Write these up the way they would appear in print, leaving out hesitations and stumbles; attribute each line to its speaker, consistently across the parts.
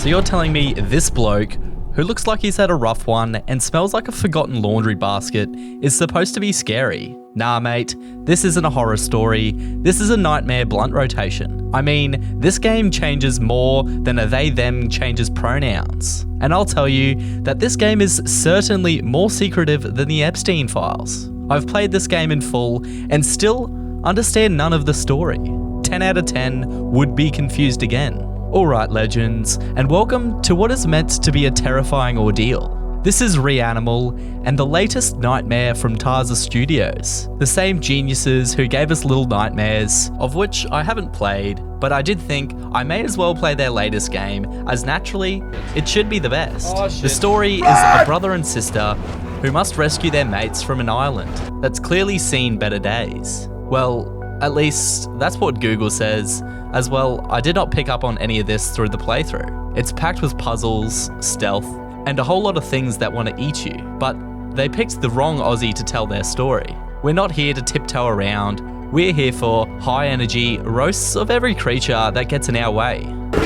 Speaker 1: So you're telling me this bloke, who looks like he's had a rough one and smells like a forgotten laundry basket, is supposed to be scary? Nah mate, this isn't a horror story, this is a nightmare blunt rotation. I mean, this game changes more than a they-them changes pronouns. And I'll tell you that this game is certainly more secretive than the Epstein files. I've played this game in full and still understand none of the story. 10 out of 10 would be confused again. Alright legends, and welcome to what is meant to be a terrifying ordeal. This is Reanimal, and the latest nightmare from Tarza Studios. The same geniuses who gave us Little Nightmares, of which I haven't played, but I did think I may as well play their latest game, as naturally, it should be the best. The story is a brother and sister who must rescue their mates from an island that's clearly seen better days. Well, at least that's what Google says. As well, I did not pick up on any of this through the playthrough. It's packed with puzzles, stealth, and a whole lot of things that want to eat you, but they picked the wrong Aussie to tell their story. We're not here to tiptoe around, we're here for high energy roasts of every creature that gets in our way.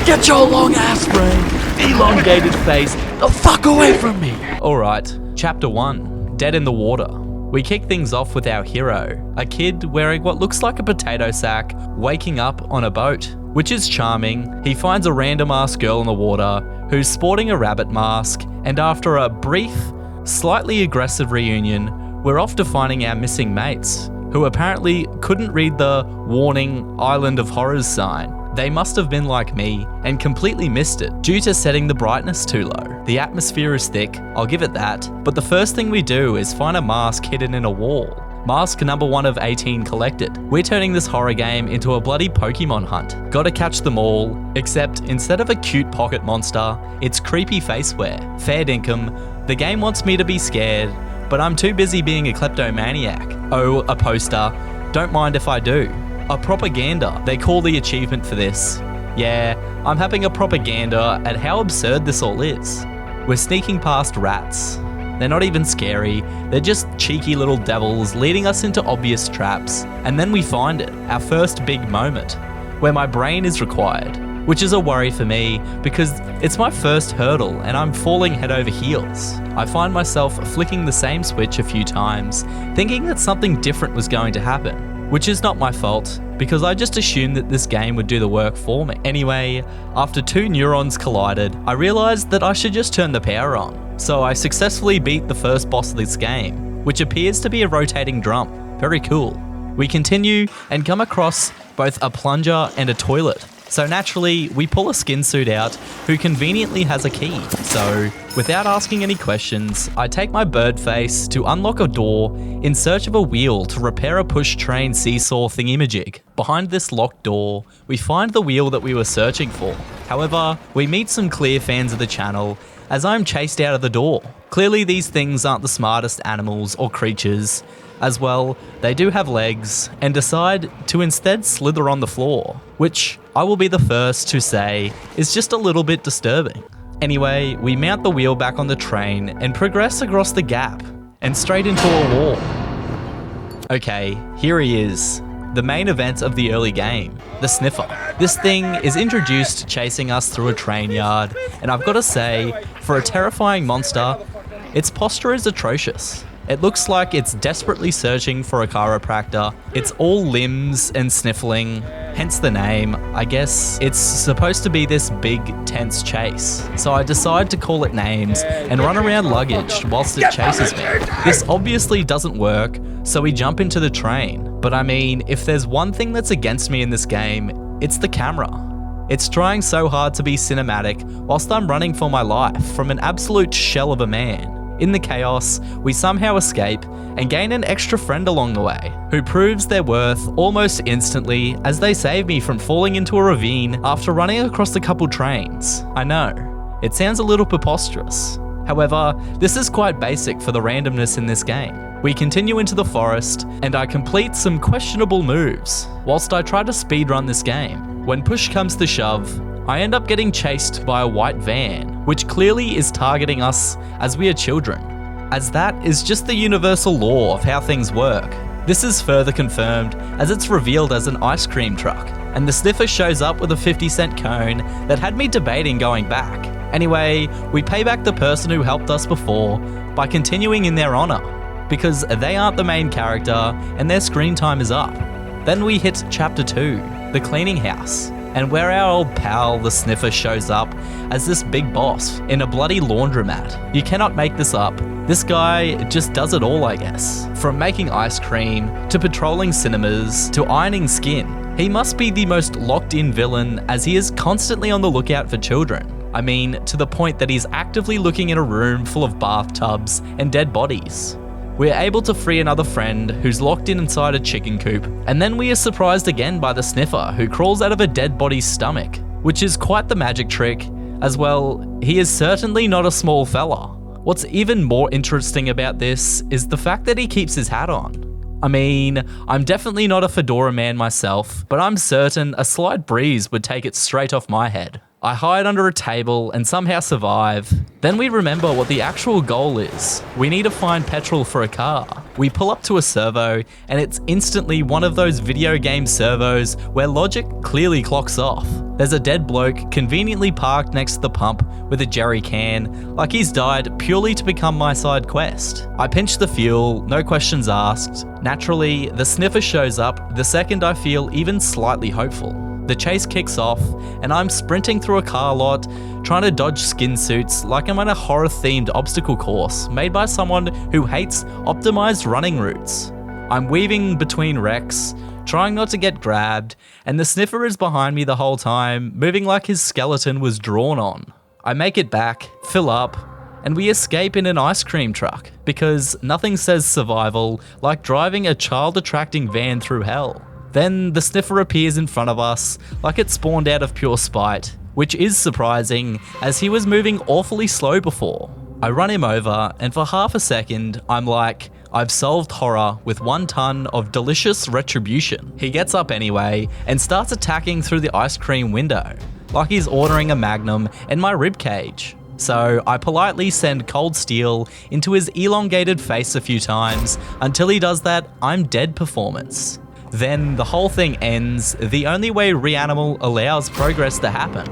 Speaker 1: Get your long ass brain, elongated face, the fuck away from me! Alright, chapter 1, Dead in the Water. We kick things off with our hero, a kid wearing what looks like a potato sack, waking up on a boat. Which is charming. He finds a random ass girl in the water who's sporting a rabbit mask, and after a brief, slightly aggressive reunion, we're off to finding our missing mates, who apparently couldn't read the warning Island of Horrors sign. They must have been like me and completely missed it due to setting the brightness too low. The atmosphere is thick, I'll give it that, but the first thing we do is find a mask hidden in a wall. Mask number 1 of 18 collected. We're turning this horror game into a bloody Pokemon hunt. Gotta catch them all, except instead of a cute pocket monster, it's creepy faceware. Fair dinkum, the game wants me to be scared, but I'm too busy being a kleptomaniac. Oh, a poster. Don't mind if I do. A propaganda, they call the achievement for this. Yeah, I'm having a propaganda at how absurd this all is. We're sneaking past rats. They're not even scary, they're just cheeky little devils leading us into obvious traps, and then we find it, our first big moment, where my brain is required, which is a worry for me because it's my first hurdle and I'm falling head over heels. I find myself flicking the same switch a few times, thinking that something different was going to happen. Which is not my fault, because I just assumed that this game would do the work for me. Anyway, after 2 neurons collided, I realised that I should just turn the power on. So I successfully beat the first boss of this game, which appears to be a rotating drum. Very cool. We continue and come across both a plunger and a toilet. So naturally, we pull a skin suit out who conveniently has a key. So, without asking any questions, I take my bird face to unlock a door in search of a wheel to repair a push train seesaw thingamajig. Behind this locked door, we find the wheel that we were searching for. However, we meet some clear fans of the channel as I'm chased out of the door. Clearly these things aren't the smartest animals or creatures. As well, they do have legs and decide to instead slither on the floor, which I will be the first to say is just a little bit disturbing. Anyway, we mount the wheel back on the train and progress across the gap and straight into a wall. Okay, here he is. The main event of the early game, the sniffer. This thing is introduced chasing us through a train yard, and I've got to say, for a terrifying monster, its posture is atrocious. It looks like it's desperately searching for a chiropractor. It's all limbs and sniffling, hence the name. I guess it's supposed to be this big, tense chase. So I decide to call it names and run around luggage whilst it chases me. This obviously doesn't work, so we jump into the train. But I mean, if there's one thing that's against me in this game, it's the camera. It's trying so hard to be cinematic whilst I'm running for my life from an absolute shell of a man. In the chaos, we somehow escape and gain an extra friend along the way, who proves their worth almost instantly as they save me from falling into a ravine after running across a couple trains. I know, it sounds a little preposterous. However, this is quite basic for the randomness in this game. We continue into the forest, and I complete some questionable moves, whilst I try to speedrun this game. When push comes to shove, I end up getting chased by a white van, which clearly is targeting us as we are children, as that is just the universal law of how things work. This is further confirmed as it's revealed as an ice cream truck, and the sniffer shows up with a 50-cent cone that had me debating going back. Anyway, we pay back the person who helped us before by continuing in their honour, because they aren't the main character and their screen time is up. Then we hit chapter 2, the cleaning house, and where our old pal, the sniffer, shows up as this big boss in a bloody laundromat. You cannot make this up. This guy just does it all, I guess. From making ice cream, to patrolling cinemas, to ironing skin. He must be the most locked in villain, as he is constantly on the lookout for children. I mean, to the point that he's actively looking in a room full of bathtubs and dead bodies. We're able to free another friend who's locked in inside a chicken coop, and then we are surprised again by the sniffer who crawls out of a dead body's stomach, which is quite the magic trick. As well, he is certainly not a small fella. What's even more interesting about this is the fact that he keeps his hat on. I mean, I'm definitely not a fedora man myself, but I'm certain a slight breeze would take it straight off my head. I hide under a table and somehow survive. Then we remember what the actual goal is. We need to find petrol for a car. We pull up to a servo, and it's instantly one of those video game servos where logic clearly clocks off. There's a dead bloke conveniently parked next to the pump with a jerry can, like he's died purely to become my side quest. I pinch the fuel, no questions asked. Naturally, the sniffer shows up the second I feel even slightly hopeful. The chase kicks off, and I'm sprinting through a car lot, trying to dodge skin suits like I'm on a horror-themed obstacle course made by someone who hates optimized running routes. I'm weaving between wrecks, trying not to get grabbed, and the sniffer is behind me the whole time, moving like his skeleton was drawn on. I make it back, fill up, and we escape in an ice cream truck, because nothing says survival like driving a child-attracting van through hell. Then the sniffer appears in front of us, like it spawned out of pure spite, which is surprising, as he was moving awfully slow before. I run him over, and for half a second, I'm like, I've solved horror with 1 ton of delicious retribution. He gets up anyway, and starts attacking through the ice cream window, like he's ordering a Magnum in my ribcage. So I politely send cold steel into his elongated face a few times, until he does that I'm dead performance. Then the whole thing ends the only way Reanimal allows progress to happen.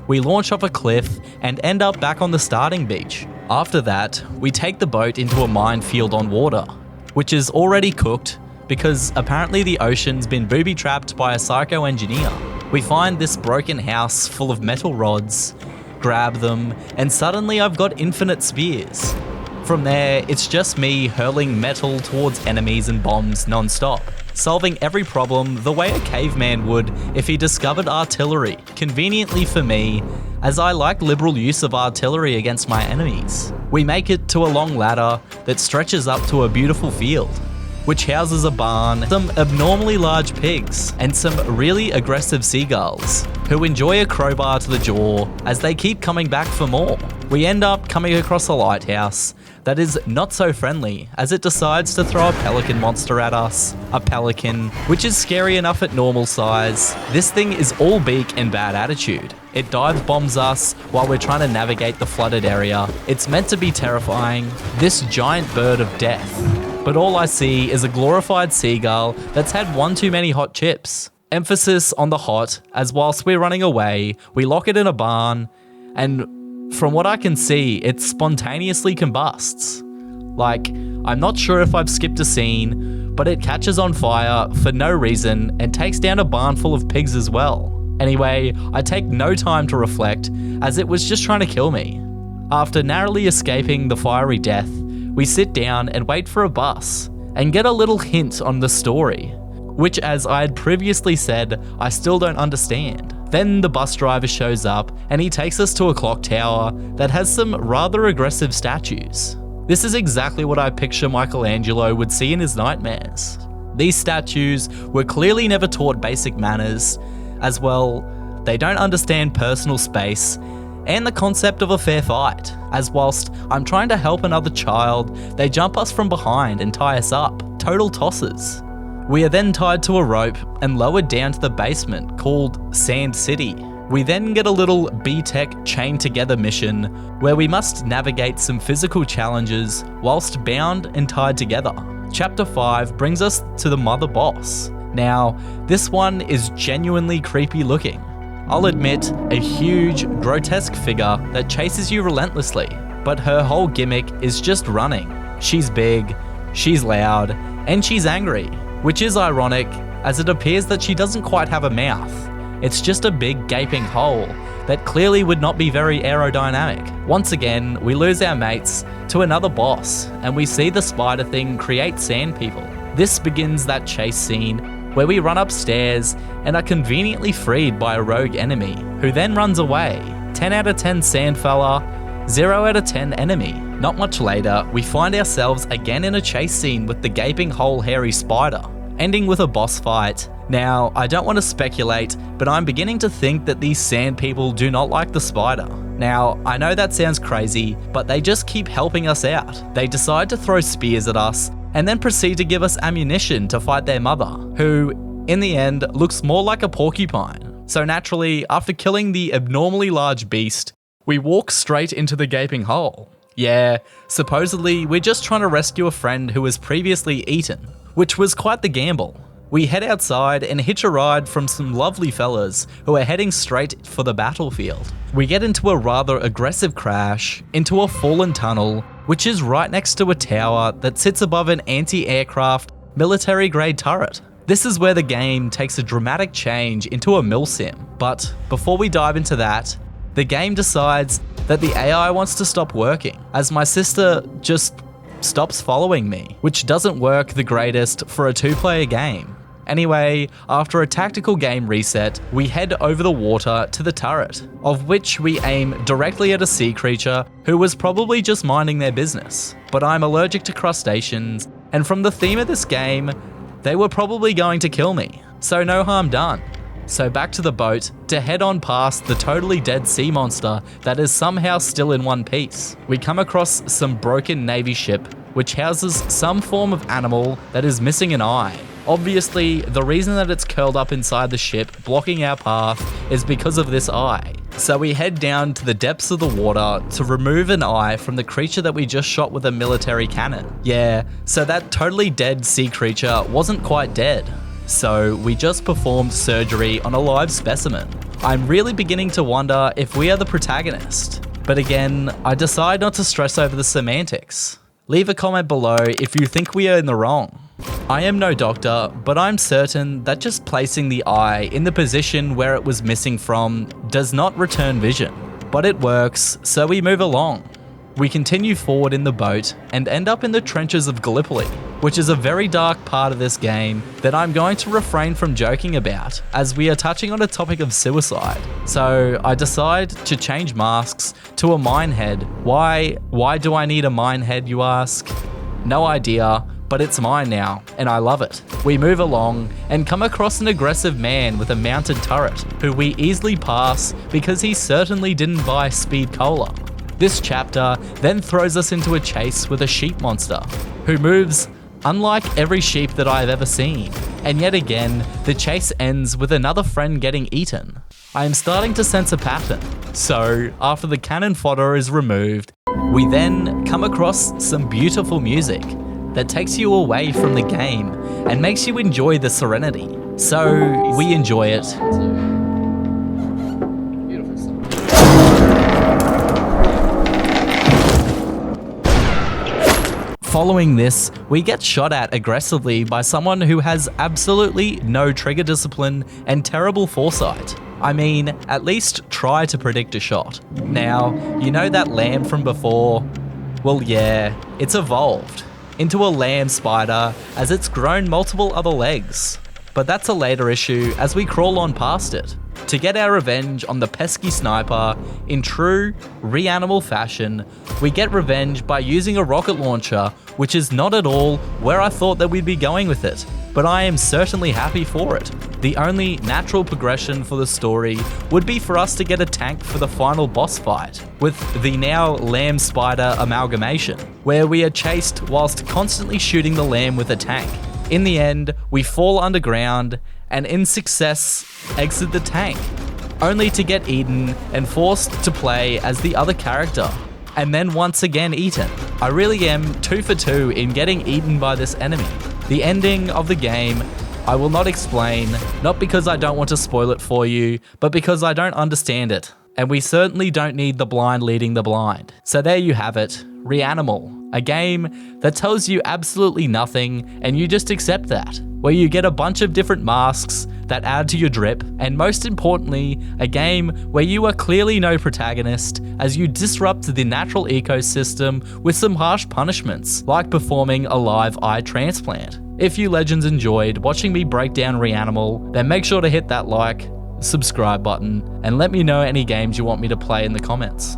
Speaker 1: We launch off a cliff and end up back on the starting beach. After that, we take the boat into a minefield on water, which is already cooked because apparently the ocean's been booby-trapped by a psycho engineer. We find this broken house full of metal rods, grab them, and suddenly I've got infinite spears. From there, it's just me hurling metal towards enemies and bombs non-stop, solving every problem the way a caveman would if he discovered artillery, conveniently for me, as I like liberal use of artillery against my enemies. We make it to a long ladder that stretches up to a beautiful field, which houses a barn, some abnormally large pigs, and some really aggressive seagulls, who enjoy a crowbar to the jaw as they keep coming back for more. We end up coming across a lighthouse that is not so friendly, as it decides to throw a pelican monster at us. A pelican, which is scary enough at normal size. This thing is all beak and bad attitude. It dive bombs us while we're trying to navigate the flooded area. It's meant to be terrifying, this giant bird of death. But all I see is a glorified seagull that's had one too many hot chips. Emphasis on the hot, as whilst we're running away, we lock it in a barn, and from what I can see, it spontaneously combusts. Like, I'm not sure if I've skipped a scene, but it catches on fire for no reason and takes down a barn full of pigs as well. Anyway, I take no time to reflect, as it was just trying to kill me. After narrowly escaping the fiery death, we sit down and wait for a bus, and get a little hint on the story, which, as I had previously said, I still don't understand. Then the bus driver shows up and he takes us to a clock tower that has some rather aggressive statues. This is exactly what I picture Michelangelo would see in his nightmares. These statues were clearly never taught basic manners. As well, they don't understand personal space and the concept of a fair fight, as whilst I'm trying to help another child, they jump us from behind and tie us up. Total tosses. We are then tied to a rope and lowered down to the basement called Sand City. We then get a little B-Tech chain together mission where we must navigate some physical challenges whilst bound and tied together. Chapter 5 brings us to the mother boss. Now, this one is genuinely creepy looking. I'll admit, a huge, grotesque figure that chases you relentlessly, but her whole gimmick is just running. She's big, she's loud, and she's angry, which is ironic as it appears that she doesn't quite have a mouth. It's just a big gaping hole that clearly would not be very aerodynamic. Once again, we lose our mates to another boss, and we see the spider thing create sand people. This begins that chase scene where we run upstairs and are conveniently freed by a rogue enemy, who then runs away. 10 out of 10 sand fella, 0 out of 10 enemy. Not much later, we find ourselves again in a chase scene with the gaping hole hairy spider, ending with a boss fight. Now, I don't want to speculate, but I'm beginning to think that these sand people do not like the spider. Now, I know that sounds crazy, but they just keep helping us out. They decide to throw spears at us, and then proceed to give us ammunition to fight their mother, who, in the end, looks more like a porcupine. So naturally, after killing the abnormally large beast, we walk straight into the gaping hole. Yeah, supposedly, we're just trying to rescue a friend who was previously eaten, which was quite the gamble. We head outside and hitch a ride from some lovely fellas who are heading straight for the battlefield. We get into a rather aggressive crash into a fallen tunnel, which is right next to a tower that sits above an anti-aircraft military-grade turret. This is where the game takes a dramatic change into a milsim. But before we dive into that, the game decides that the AI wants to stop working, as my sister just stops following me, which doesn't work the greatest for a 2-player game. Anyway, after a tactical game reset, we head over the water to the turret, of which we aim directly at a sea creature who was probably just minding their business. But I'm allergic to crustaceans, and from the theme of this game, they were probably going to kill me, so no harm done. So back to the boat to head on past the totally dead sea monster that is somehow still in one piece. We come across some broken Navy ship which houses some form of animal that is missing an eye. Obviously, the reason that it's curled up inside the ship, blocking our path, is because of this eye. So we head down to the depths of the water to remove an eye from the creature that we just shot with a military cannon. Yeah, so that totally dead sea creature wasn't quite dead. So we just performed surgery on a live specimen. I'm really beginning to wonder if we are the protagonist. But again, I decide not to stress over the semantics. Leave a comment below if you think we are in the wrong. I am no doctor, but I'm certain that just placing the eye in the position where it was missing from does not return vision. But it works, so we move along. We continue forward in the boat and end up in the trenches of Gallipoli, which is a very dark part of this game that I'm going to refrain from joking about, as we are touching on a topic of suicide. So I decide to change masks to a mine head. Why do I need a mine head, you ask? No idea, but it's mine now, and I love it. We move along and come across an aggressive man with a mounted turret, who we easily pass because he certainly didn't buy Speed Cola. This chapter then throws us into a chase with a sheep monster, who moves unlike every sheep that I've ever seen. And yet again, the chase ends with another friend getting eaten. I am starting to sense a pattern. So, after the cannon fodder is removed, we then come across some beautiful music that takes you away from the game and makes you enjoy the serenity. So, we enjoy it. Following this, we get shot at aggressively by someone who has absolutely no trigger discipline and terrible foresight. I mean, at least try to predict a shot. Now, you know that lamb from before? Well, yeah, it's evolved into a lamb spider as it's grown multiple other legs. But that's a later issue as we crawl on past it to get our revenge on the pesky sniper. In true Reanimal fashion, we get revenge by using a rocket launcher, which is not at all where I thought that we'd be going with it, but I am certainly happy for it. The only natural progression for the story would be for us to get a tank for the final boss fight, with the now lamb spider amalgamation, where we are chased whilst constantly shooting the lamb with a tank. In the end, we fall underground and in success exit the tank, only to get eaten and forced to play as the other character, and then once again eaten. I really am 2 for 2 in getting eaten by this enemy. The ending of the game I will not explain, not because I don't want to spoil it for you, but because I don't understand it. And we certainly don't need the blind leading the blind. So there you have it, Reanimal, a game that tells you absolutely nothing and you just accept that, where you get a bunch of different masks that add to your drip, and most importantly, a game where you are clearly no protagonist as you disrupt the natural ecosystem with some harsh punishments, like performing a live eye transplant. If you legends enjoyed watching me break down Reanimal, then make sure to hit that like, subscribe button, and let me know any games you want me to play in the comments.